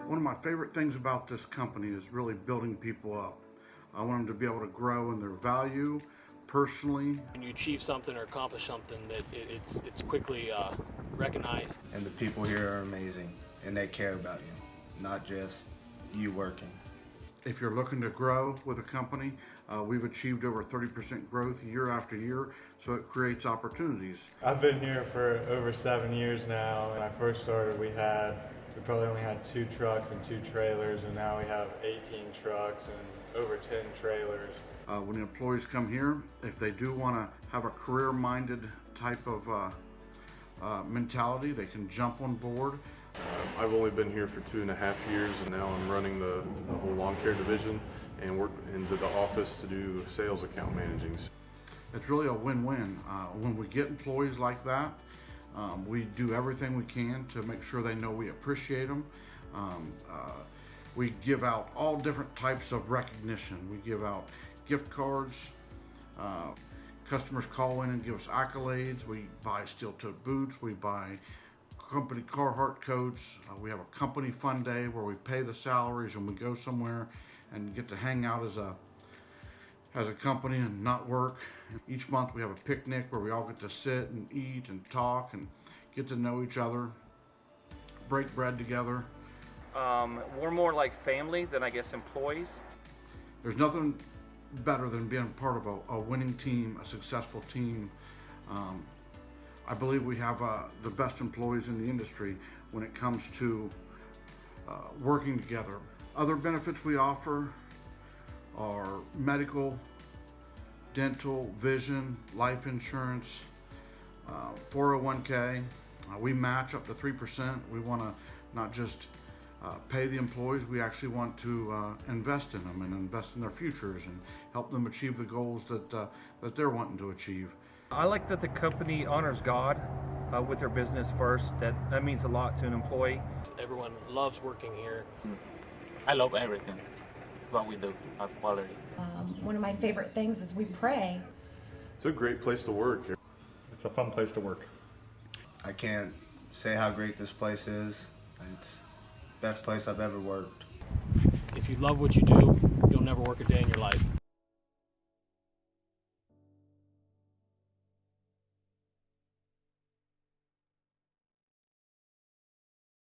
One of my favorite things about this company is really building people up. I want them to be able to grow in their value personally. When you achieve something or accomplish something, that it's quickly recognized. And the people here are amazing, and they care about you, not just you working. If you're looking to grow with a company, we've achieved over 30% growth year after year, so it creates opportunities. I've been here for over 7 years now. When I first started, we probably only had 2 trucks and 2 trailers, and now we have 18 trucks and over 10 trailers. When the employees come here, if they do want to have a career-minded type of mentality, they can jump on board. I've only been here for 2.5 years, and now I'm running the whole lawn care division and work into the office to do sales account managing. It's really a win-win. When we get employees like that, we do everything we can to make sure they know we appreciate them. We give out all different types of recognition. We give out gift cards. Customers call in and give us accolades. We buy steel-toed boots. We buy company Carhartt coats. We have a company fun day where we pay the salaries and we go somewhere and get to hang out as a company and not work. Each month we have a picnic where we all get to sit and eat and talk and get to know each other, break bread together. We're more like family than I guess employees. There's nothing better than being part of a winning team, a successful team. I believe we have the best employees in the industry when it comes to working together. Other benefits we offer are medical, dental, vision, life insurance, 401k. We match up to 3%. We want to not just pay the employees, we actually want to invest in them and invest in their futures and help them achieve the goals that they're wanting to achieve. I like that the company honors God with their business first. That means a lot to an employee. Everyone loves working here. I love everything, what we do at Quality. One of my favorite things is we pray. It's a great place to work here. It's a fun place to work. I can't say how great this place is. It's the best place I've ever worked. If you love what you do, you'll never work a day in your life.